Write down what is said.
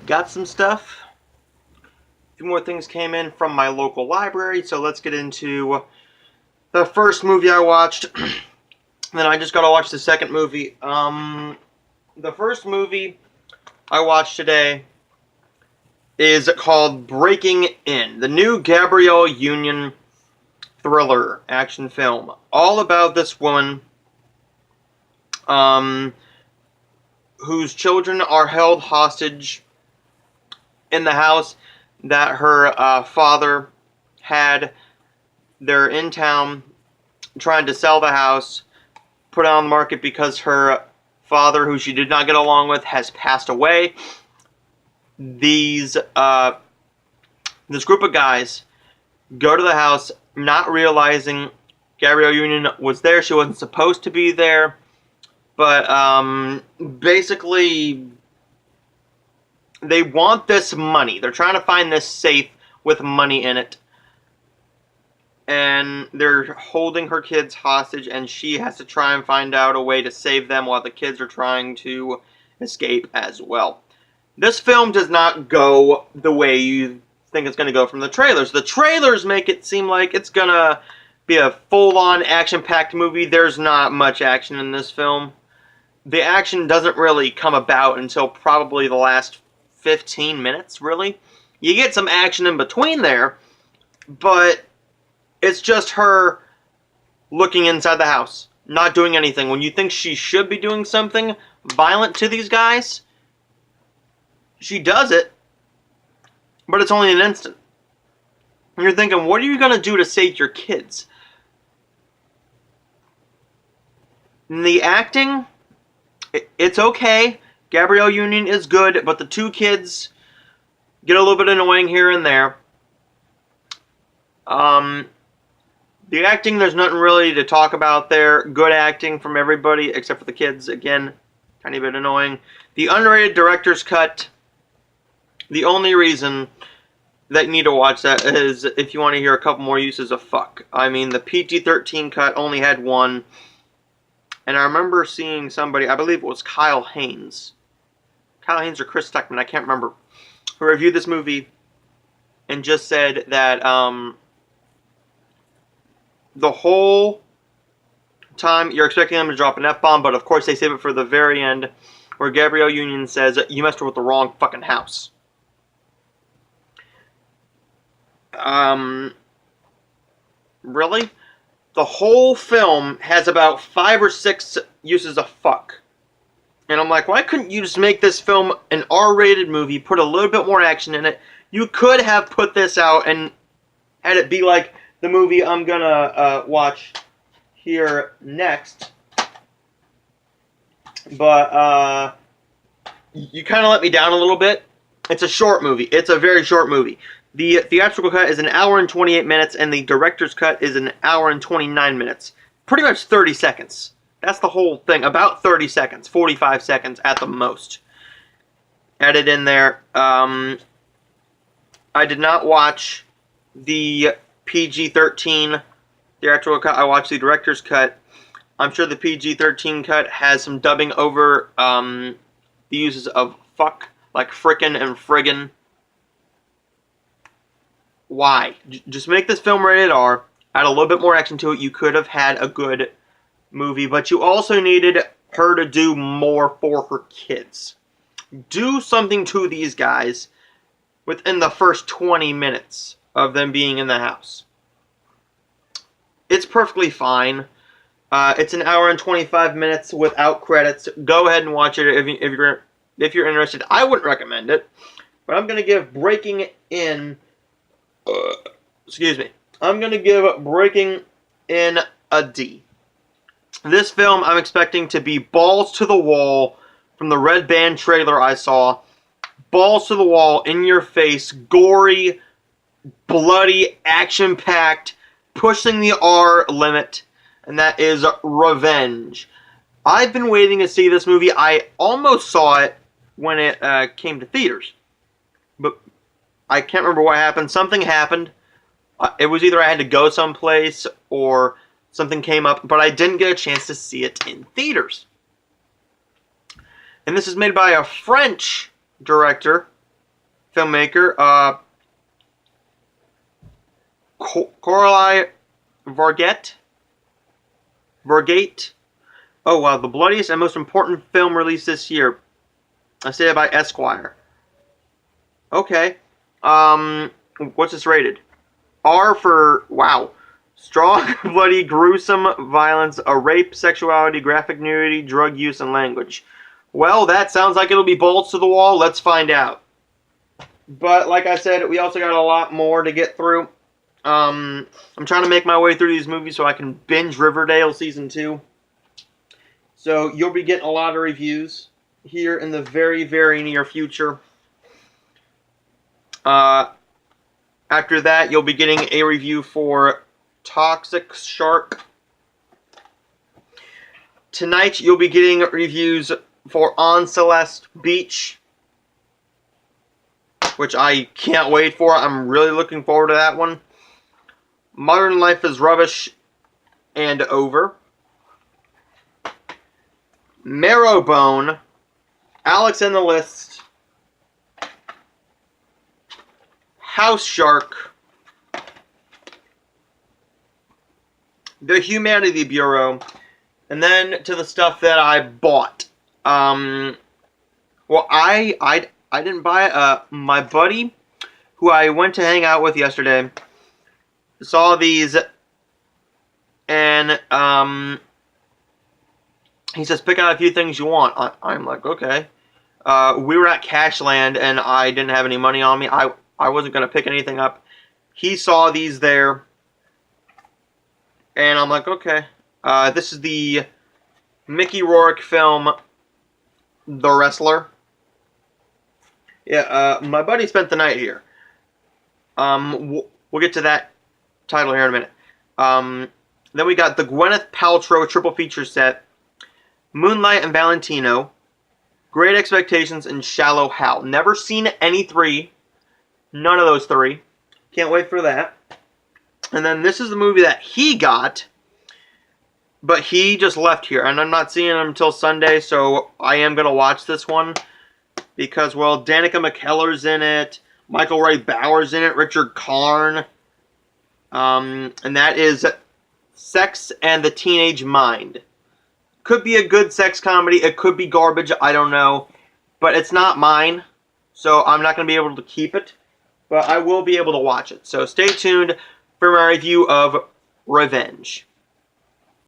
got some stuff. A few more things came in from my local library, so let's get into the first movie I watched. Then I just got to watch the second movie. The first movie I watched today is called Breaking In, the new Gabrielle Union thriller action film, all about this woman whose children are held hostage in the house that her father had. They're in town trying to sell the house, put it on the market because her father, who she did not get along with, has passed away. This group of guys go to the house, not realizing Gabrielle Union was there. She wasn't supposed to be there. But basically, they want this money. They're trying to find this safe with money in it. And they're holding her kids hostage, and she has to try and find out a way to save them while the kids are trying to escape as well. This film does not go the way you think it's going to go from the trailers. The trailers make it seem like it's going to be a full-on action-packed movie. There's not much action in this film. The action doesn't really come about until probably the last 15 minutes, really. You get some action in between there, but it's just her looking inside the house, not doing anything. When you think she should be doing something violent to these guys, she does it, but it's only an instant. And you're thinking, what are you going to do to save your kids? And the acting, it's okay. Gabrielle Union is good, but the two kids get a little bit annoying here and there. The acting, there's nothing really to talk about there. Good acting from everybody except for the kids. Again, tiny bit annoying. The unrated director's cut, the only reason that you need to watch that is if you want to hear a couple more uses of fuck. I mean, the PG-13 cut only had one. And I remember seeing somebody, I believe it was Kyle Haynes. Kyle Haynes or Chris Stuckman, I can't remember, who reviewed this movie and just said that the whole time you're expecting them to drop an F-bomb, but of course they save it for the very end where Gabrielle Union says, "You messed with the wrong fucking house." Really? The whole film has about 5 or 6 uses of fuck. And I'm like, why couldn't you just make this film an R-rated movie, put a little bit more action in it? You could have put this out and had it be like the movie I'm gonna watch here next. But you kind of let me down a little bit. It's a short movie. It's a very short movie. The theatrical cut is 1 hour and 28 minutes, and the director's cut is 1 hour and 29 minutes. Pretty much 30 seconds. That's the whole thing. About 30 seconds. 45 seconds at the most. Added in there. I did not watch the PG-13 theatrical cut. I watched the director's cut. I'm sure the PG-13 cut has some dubbing over the uses of fuck, like frickin' and friggin'. Why? Just make this film rated R, add a little bit more action to it. You could have had a good movie, but you also needed her to do more for her kids. Do something to these guys within the first 20 minutes of them being in the house. It's perfectly fine. It's 1 hour and 25 minutes without credits. Go ahead and watch it if you're interested. I wouldn't recommend it, but I'm going to give Breaking In... I'm going to give Breaking In a D. This film I'm expecting to be balls to the wall from the Red Band trailer I saw. Balls to the wall, in your face, gory, bloody, action-packed, pushing the R limit, and that is Revenge. I've been waiting to see this movie. I almost saw it when it came to theaters, but I can't remember what happened. Something happened. It was either I had to go someplace or something came up, but I didn't get a chance to see it in theaters. And this is made by a French director filmmaker. Coralie Vergate. Oh wow, the bloodiest and most important film released this year. I say it by Esquire. Okay. What's this rated? R for, wow. Strong, bloody, gruesome violence, a rape, sexuality, graphic nudity, drug use, and language. Well, that sounds like it'll be balls to the wall. Let's find out. But, like I said, we also got a lot more to get through. I'm trying to make my way through these movies so I can binge Riverdale Season 2. So, you'll be getting a lot of reviews here in the very, very near future. After that, you'll be getting a review for Toxic Shark. Tonight, you'll be getting reviews for On Celeste Beach, which I can't wait for. I'm really looking forward to that one. Modern Life is Rubbish and Over. Marrowbone, Alex and the List, House Shark, The Humanity Bureau, and then to the stuff that I bought. Well, I didn't buy it. My buddy, who I went to hang out with yesterday, saw these, and he says, pick out a few things you want. I'm like, okay. We were at Cashland, and I didn't have any money on me. I wasn't going to pick anything up. He saw these there, and I'm like, okay. This is the Mickey Rourke film, The Wrestler. Yeah, my buddy spent the night here. We'll get to that title here in a minute. Then we got the Gwyneth Paltrow triple feature set, Moonlight and Valentino, Great Expectations, and Shallow Hal. Never seen any three. None of those three. Can't wait for that. And then this is the movie that he got, but he just left here. And I'm not seeing him until Sunday, so I am going to watch this one. Because, well, Danica McKellar's in it, Michael Ray Bauer's in it, Richard Karn. And that is Sex and the Teenage Mind. Could be a good sex comedy. It could be garbage. I don't know. But it's not mine. So I'm not going to be able to keep it. But I will be able to watch it. So stay tuned for my review of Revenge.